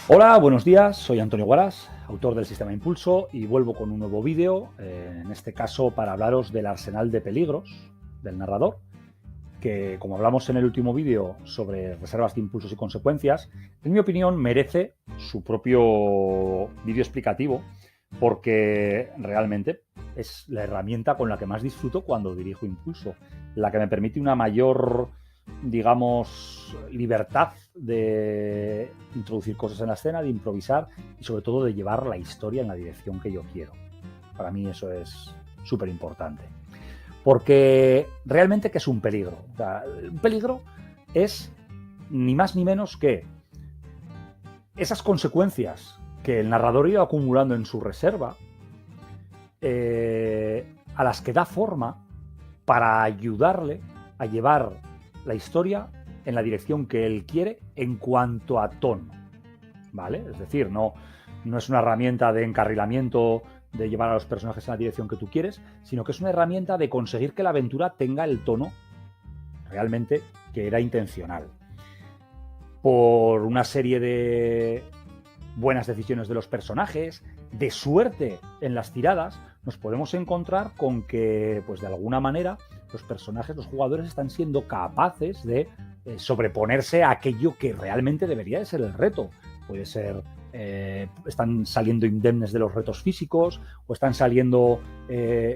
Hola, buenos días, soy Antonio Guaras, autor del Sistema Impulso, y vuelvo con un nuevo vídeo, en este caso para hablaros del arsenal de peligros del narrador, que, como hablamos en el último vídeo sobre reservas de impulsos y consecuencias, en mi opinión merece su propio vídeo explicativo, porque realmente es la herramienta con la que más disfruto cuando dirijo impulso, la que me permite una mayor, digamos, libertad de introducir cosas en la escena, de improvisar y sobre todo de llevar la historia en la dirección que yo quiero. Para mí eso es súper importante. Porque realmente, ¿qué es un peligro? O sea, un peligro es ni más ni menos que esas consecuencias que el narrador iba acumulando en su reserva, a las que da forma para ayudarle a llevar la historia en la dirección que él quiere en cuanto a tono, ¿vale? Es decir, no es una herramienta de encarrilamiento, de llevar a los personajes en la dirección que tú quieres, sino que es una herramienta de conseguir que la aventura tenga el tono realmente que era intencional. Por una serie de buenas decisiones de los personajes, de suerte en las tiradas, nos podemos encontrar con que, pues de alguna manera, los personajes, los jugadores están siendo capaces de sobreponerse a aquello que realmente debería de ser el reto. Puede ser, están saliendo indemnes de los retos físicos o están saliendo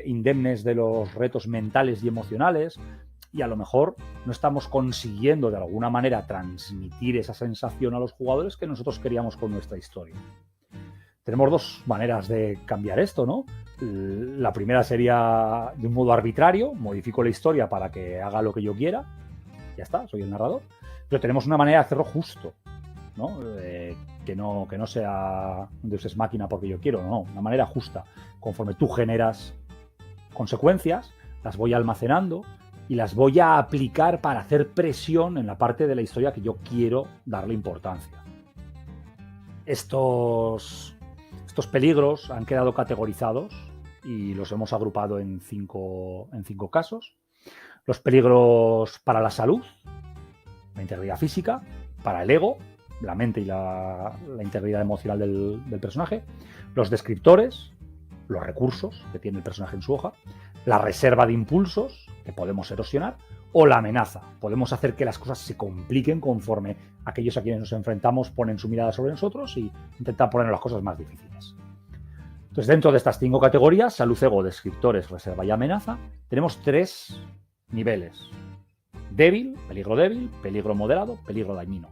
indemnes de los retos mentales y emocionales, y a lo mejor no estamos consiguiendo de alguna manera transmitir esa sensación a los jugadores que nosotros queríamos con nuestra historia. Tenemos dos maneras de cambiar esto, ¿no? La primera sería de un modo arbitrario, modifico la historia para que haga lo que yo quiera, ya está, soy el narrador. Pero tenemos una manera de hacerlo justo, ¿no? Que no sea un Deus ex machina porque yo quiero, no, una manera justa. Conforme tú generas consecuencias, las voy almacenando y las voy a aplicar para hacer presión en la parte de la historia que yo quiero darle importancia. Estos peligros han quedado categorizados y los hemos agrupado en cinco casos. Los peligros para la salud, la integridad física, para el ego, la mente y la integridad emocional del personaje, los descriptores, los recursos que tiene el personaje en su hoja, la reserva de impulsos, que podemos erosionar, o la amenaza. Podemos hacer que las cosas se compliquen conforme aquellos a quienes nos enfrentamos ponen su mirada sobre nosotros y intentan poner las cosas más difíciles. Entonces, dentro de estas 5 categorías, salud, ego, descriptores, reserva y amenaza, tenemos 3 niveles. Débil, peligro moderado, peligro dañino.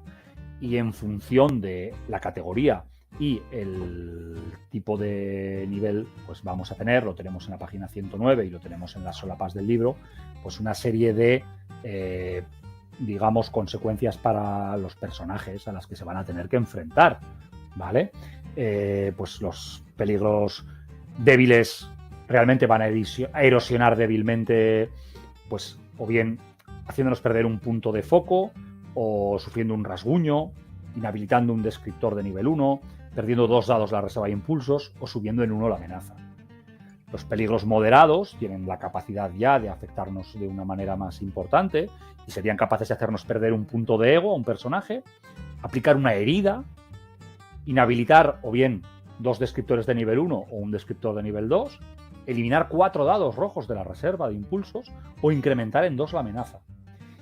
Y en función de la categoría y el tipo de nivel, pues vamos a tener, lo tenemos en la página 109 y lo tenemos en las solapas del libro, pues una serie de, digamos, consecuencias para los personajes a las que se van a tener que enfrentar, ¿vale? Pues los peligros débiles realmente van a erosionar débilmente, pues o bien haciéndonos perder un punto de foco, o sufriendo un rasguño, inhabilitando un descriptor de nivel 1, perdiendo 2 dados la reserva de impulsos o subiendo en 1 la amenaza. Los peligros moderados tienen la capacidad ya de afectarnos de una manera más importante y serían capaces de hacernos perder un punto de ego a un personaje, aplicar una herida, inhabilitar o bien 2 descriptores de nivel 1 o un descriptor de nivel 2, eliminar 4 dados rojos de la reserva de impulsos o incrementar en 2 la amenaza.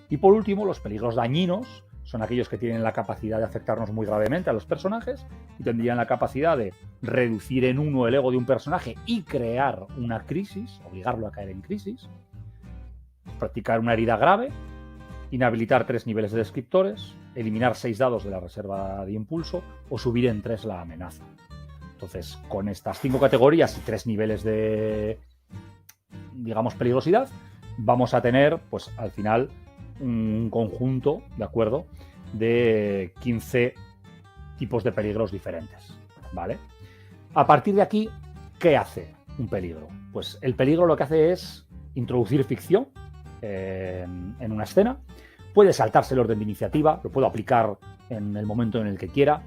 Y por último, los peligros dañinos son aquellos que tienen la capacidad de afectarnos muy gravemente a los personajes y tendrían la capacidad de reducir en 1 el ego de un personaje y crear una crisis, obligarlo a caer en crisis, practicar una herida grave, inhabilitar 3 niveles de descriptores, eliminar 6 dados de la reserva de impulso o subir en 3 la amenaza. Entonces, con estas 5 categorías y 3 niveles de, digamos, peligrosidad, vamos a tener, pues al final, un conjunto, ¿de acuerdo?, de 15 tipos de peligros diferentes, ¿vale? A partir de aquí, ¿qué hace un peligro? Pues el peligro lo que hace es introducir ficción en una escena. Puede saltarse el orden de iniciativa, lo puedo aplicar en el momento en el que quiera,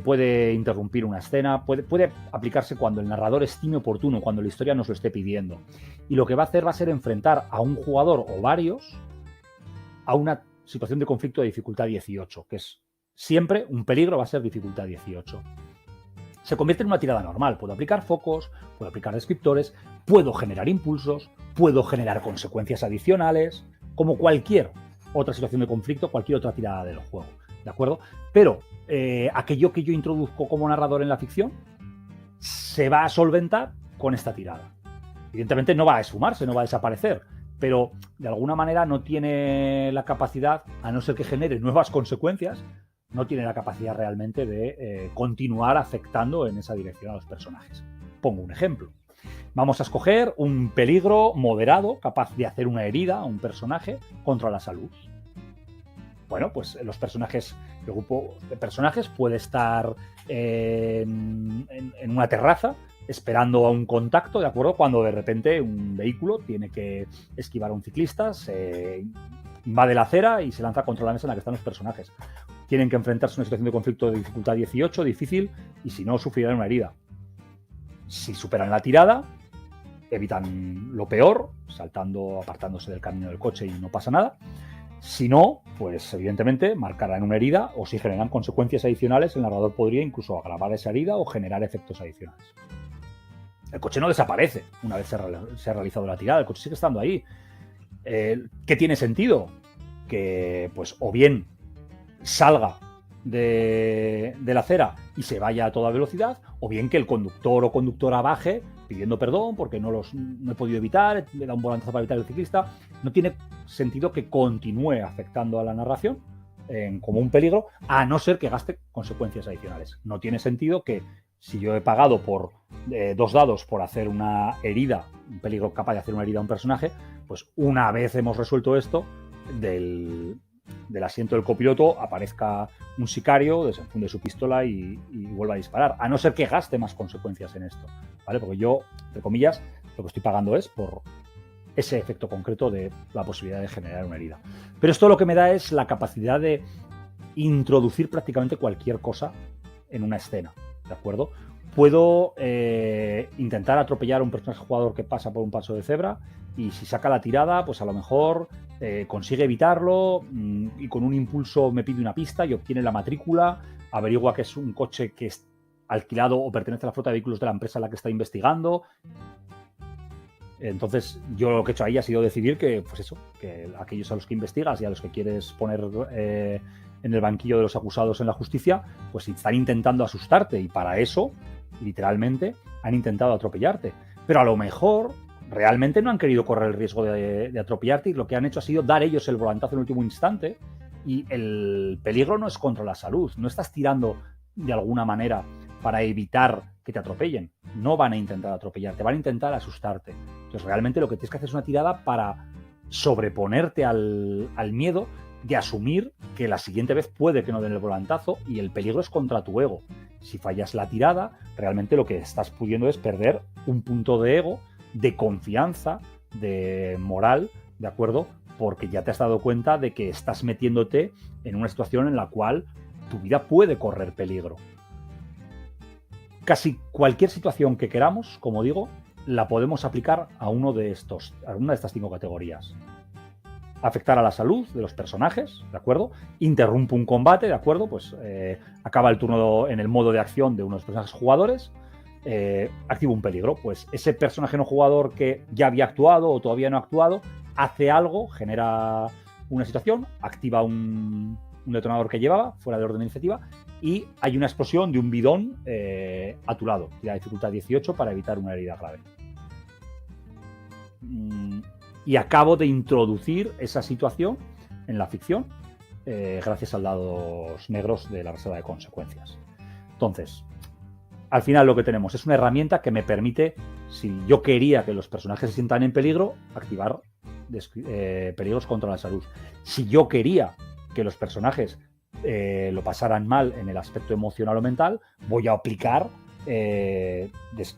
puede interrumpir una escena, puede aplicarse cuando el narrador estime oportuno, cuando la historia nos lo esté pidiendo. Y lo que va a hacer va a ser enfrentar a un jugador o varios a una situación de conflicto de dificultad 18, que es siempre un peligro va a ser dificultad 18. Se convierte en una tirada normal. Puedo aplicar focos, puedo aplicar descriptores, puedo generar impulsos, puedo generar consecuencias adicionales, como cualquier otra situación de conflicto, cualquier otra tirada del juego, ¿de acuerdo? Pero aquello que yo introduzco como narrador en la ficción se va a solventar con esta tirada. Evidentemente no va a esfumarse, no va a desaparecer, pero de alguna manera no tiene la capacidad, a no ser que genere nuevas consecuencias, no tiene la capacidad realmente de continuar afectando en esa dirección a los personajes. Pongo un ejemplo. Vamos a escoger un peligro moderado, capaz de hacer una herida a un personaje contra la salud. Bueno, pues los personajes, el grupo de personajes puede estar en una terraza esperando a un contacto, ¿de acuerdo? Cuando de repente un vehículo tiene que esquivar a un ciclista, se invade la acera y se lanza contra la mesa en la que están los personajes. Tienen que enfrentarse a una situación de conflicto de dificultad 18, difícil, y si no, sufrirán una herida. Si superan la tirada, evitan lo peor, saltando, apartándose del camino del coche y no pasa nada. Si no, pues evidentemente marcarán una herida, o si generan consecuencias adicionales, el narrador podría incluso agravar esa herida o generar efectos adicionales. El coche no desaparece una vez se ha realizado la tirada, el coche sigue estando ahí. ¿Qué tiene sentido? Que pues o bien salga de la acera y se vaya a toda velocidad, o bien que el conductor o conductora baje pidiendo perdón porque no he podido evitar, le da un volantazo para evitar el ciclista. No tiene sentido que continúe afectando a la narración como un peligro, a no ser que gaste consecuencias adicionales. No tiene sentido que si yo he pagado por 2 dados por hacer una herida, un peligro capaz de hacer una herida a un personaje, pues una vez hemos resuelto esto, del asiento del copiloto aparezca un sicario, desenfunde su pistola y vuelva a disparar, a no ser que gaste más consecuencias en esto, ¿vale? Porque yo, entre comillas, lo que estoy pagando es por ese efecto concreto de la posibilidad de generar una herida. Pero esto lo que me da es la capacidad de introducir prácticamente cualquier cosa en una escena, ¿de acuerdo? Puedo intentar atropellar a un personaje jugador que pasa por un paso de cebra, y si saca la tirada, pues a lo mejor consigue evitarlo y con un impulso me pide una pista y obtiene la matrícula, averigua que es un coche que es alquilado o pertenece a la flota de vehículos de la empresa en la que está investigando. Entonces yo lo que he hecho ahí ha sido decidir que, pues eso, que aquellos a los que investigas y a los que quieres poner en el banquillo de los acusados en la justicia, pues están intentando asustarte, y para eso, literalmente, han intentado atropellarte. Pero a lo mejor realmente no han querido correr el riesgo de atropellarte, y lo que han hecho ha sido dar ellos el volantazo en el último instante, y el peligro no es contra la salud. No estás tirando de alguna manera para evitar que te atropellen. No van a intentar atropellarte, van a intentar asustarte. Entonces realmente lo que tienes que hacer es una tirada para sobreponerte al miedo de asumir que la siguiente vez puede que no den el volantazo, y el peligro es contra tu ego. Si fallas la tirada, realmente lo que estás pudiendo es perder un punto de ego, de confianza, de moral, ¿de acuerdo? Porque ya te has dado cuenta de que estás metiéndote en una situación en la cual tu vida puede correr peligro. Casi cualquier situación que queramos, como digo, la podemos aplicar a una de estas 5 categorías. Afectar a la salud de los personajes, ¿de acuerdo? Interrumpe un combate, ¿de acuerdo? Pues acaba el turno en el modo de acción de uno de los personajes jugadores, activa un peligro. Pues ese personaje no jugador que ya había actuado o todavía no ha actuado, hace algo, genera una situación, activa un detonador que llevaba, fuera de orden de iniciativa, y hay una explosión de un bidón a tu lado. Tira dificultad 18 para evitar una herida grave. Y acabo de introducir esa situación en la ficción gracias a dados negros de la reserva de consecuencias. Entonces, al final lo que tenemos es una herramienta que me permite, si yo quería que los personajes se sientan en peligro, activar peligros contra la salud. Si yo quería que los personajes lo pasaran mal en el aspecto emocional o mental, voy a aplicar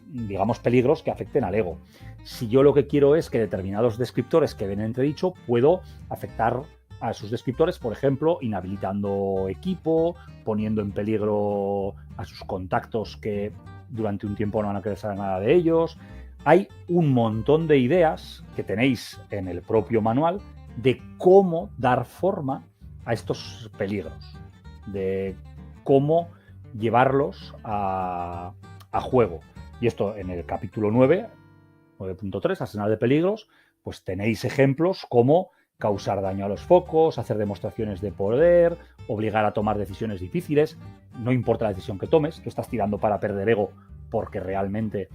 digamos peligros que afecten al ego. Si yo lo que quiero es que determinados descriptores que ven en entredicho, puedo afectar a sus descriptores, por ejemplo, inhabilitando equipo, poniendo en peligro a sus contactos que durante un tiempo no van a querer saber nada de ellos. Hay un montón de ideas que tenéis en el propio manual de cómo dar forma a estos peligros. de cómo llevarlos a juego. Y esto en el capítulo 9.3, Arsenal de Peligros, pues tenéis ejemplos como causar daño a los focos, hacer demostraciones de poder, obligar a tomar decisiones difíciles. No importa la decisión que tomes, tú estás tirando para perder ego porque realmente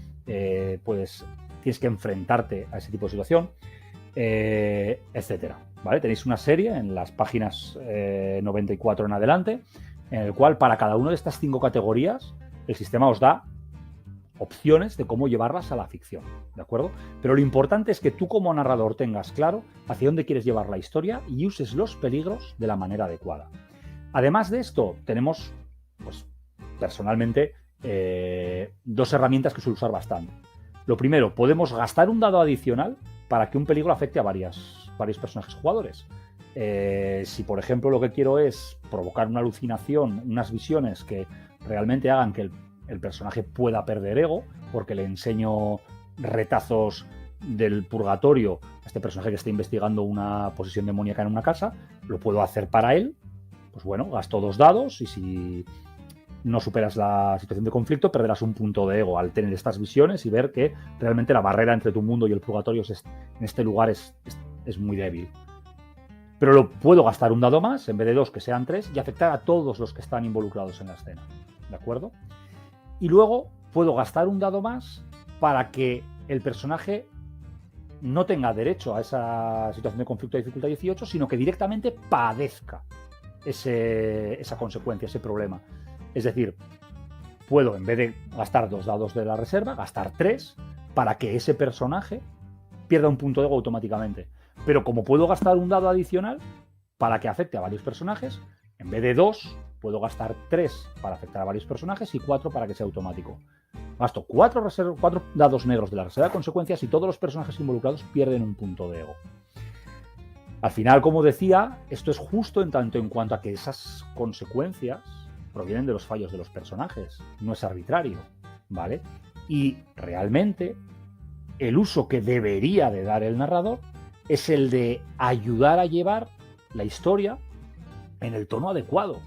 pues tienes que enfrentarte a ese tipo de situación, etcétera. ¿Vale? Tenéis una serie en las páginas 94 en adelante, en el cual para cada una de estas 5 categorías el sistema os da opciones de cómo llevarlas a la ficción, ¿de acuerdo? Pero lo importante es que tú como narrador tengas claro hacia dónde quieres llevar la historia y uses los peligros de la manera adecuada. Además de esto, tenemos, pues, personalmente, 2 herramientas que suelo usar bastante. Lo primero, podemos gastar un dado adicional para que un peligro afecte a varios personajes jugadores. Si, por ejemplo, lo que quiero es provocar una alucinación, unas visiones que realmente hagan que el personaje pueda perder ego, porque le enseño retazos del purgatorio a este personaje que está investigando una posesión demoníaca en una casa, lo puedo hacer para él. Pues bueno, gasto 2 dados y si no superas la situación de conflicto, perderás un punto de ego al tener estas visiones y ver que realmente la barrera entre tu mundo y el purgatorio en este lugar es muy débil. Pero lo puedo gastar un dado más, en vez de 2 que sean 3, y afectar a todos los que están involucrados en la escena. ¿De acuerdo? Y luego puedo gastar un dado más para que el personaje no tenga derecho a esa situación de conflicto de dificultad 18, sino que directamente padezca esa consecuencia, ese problema. Es decir, puedo, en vez de gastar 2 dados de la reserva, gastar 3 para que ese personaje pierda un punto de ego automáticamente. Pero como puedo gastar un dado adicional para que afecte a varios personajes, en vez de 2, puedo gastar 3 para afectar a varios personajes y 4 para que sea automático. Gasto 4 dados negros de la reserva de consecuencias y todos los personajes involucrados pierden un punto de ego. Al final, como decía, esto es justo en tanto en cuanto a que esas consecuencias provienen de los fallos de los personajes. No es arbitrario, ¿vale? Y realmente el uso que debería de dar el narrador es el de ayudar a llevar la historia en el tono adecuado,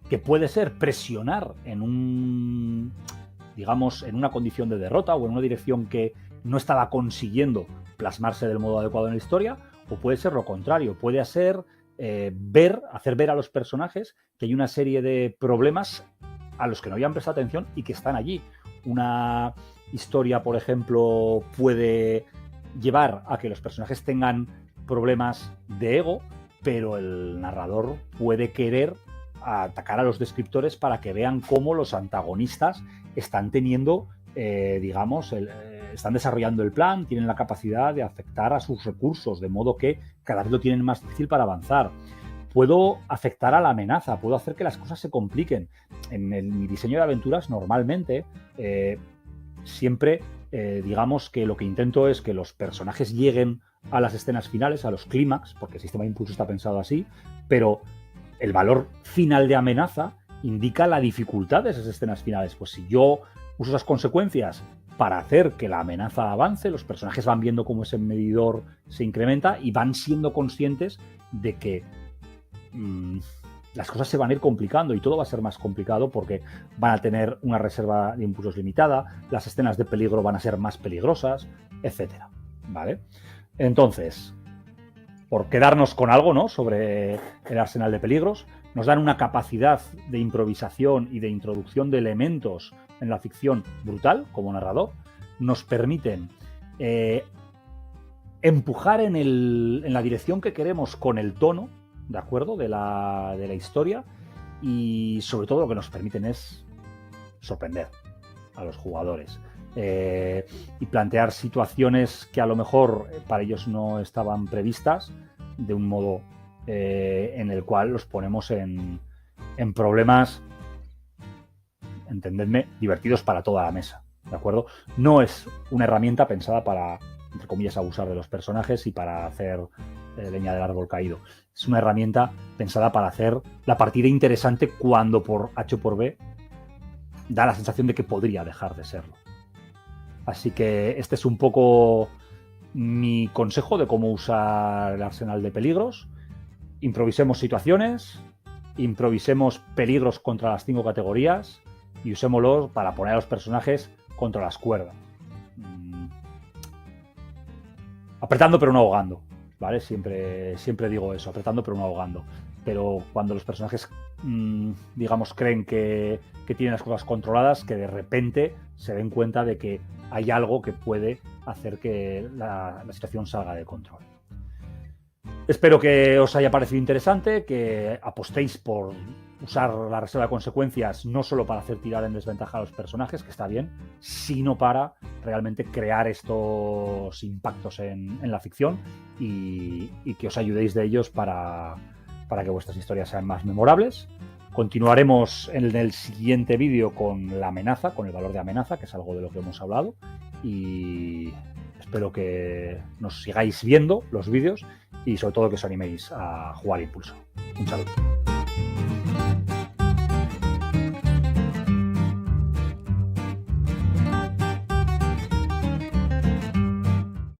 que puede ser presionar en en una condición de derrota o en una dirección que no estaba consiguiendo plasmarse del modo adecuado en la historia, o puede ser lo contrario, puede ser hacer ver a los personajes que hay una serie de problemas a los que no habían prestado atención y que están allí. Una historia, por ejemplo, puede llevar a que los personajes tengan problemas de ego, pero el narrador puede querer atacar a los descriptores para que vean cómo los antagonistas están teniendo, están desarrollando el plan, tienen la capacidad de afectar a sus recursos, de modo que cada vez lo tienen más difícil para avanzar. Puedo afectar a la amenaza, puedo hacer que las cosas se compliquen. En mi diseño de aventuras, normalmente, siempre, digamos que lo que intento es que los personajes lleguen a las escenas finales, a los clímax, porque el sistema de impulso está pensado así, pero el valor final de amenaza indica la dificultad de esas escenas finales. Pues si yo uso esas consecuencias para hacer que la amenaza avance, los personajes van viendo cómo ese medidor se incrementa y van siendo conscientes de que las cosas se van a ir complicando y todo va a ser más complicado porque van a tener una reserva de impulsos limitada, las escenas de peligro van a ser más peligrosas, etcétera, ¿vale? Entonces, por quedarnos con algo, ¿no?, sobre el arsenal de peligros, nos dan una capacidad de improvisación y de introducción de elementos en la ficción brutal, como narrador, nos permiten empujar en la dirección que queremos con el tono, ¿de acuerdo?, de la historia, y sobre todo lo que nos permiten es sorprender a los jugadores. Y plantear situaciones que a lo mejor para ellos no estaban previstas de un modo en el cual los ponemos en problemas, entendedme, divertidos para toda la mesa, ¿de acuerdo? No es una herramienta pensada para, entre comillas, abusar de los personajes y para hacer leña del árbol caído. Es una herramienta pensada para hacer la partida interesante cuando por H o por B da la sensación de que podría dejar de serlo. Así que este es un poco mi consejo de cómo usar el arsenal de peligros. Improvisemos situaciones, improvisemos peligros contra las 5 categorías y usémoslos para poner a los personajes contra las cuerdas. Apretando pero no ahogando, ¿vale? Siempre digo eso, apretando pero no ahogando. Pero cuando los personajes, digamos, creen que tienen las cosas controladas, que de repente se den cuenta de que hay algo que puede hacer que la situación salga de control. Espero que os haya parecido interesante, que apostéis por usar la reserva de consecuencias no solo para hacer tirar en desventaja a los personajes, que está bien, sino para realmente crear estos impactos en la ficción y que os ayudéis de ellos para que vuestras historias sean más memorables. Continuaremos en el siguiente vídeo con la amenaza, con el valor de amenaza, que es algo de lo que hemos hablado, y espero que nos sigáis viendo los vídeos y sobre todo que os animéis a jugar Impulso. Un saludo.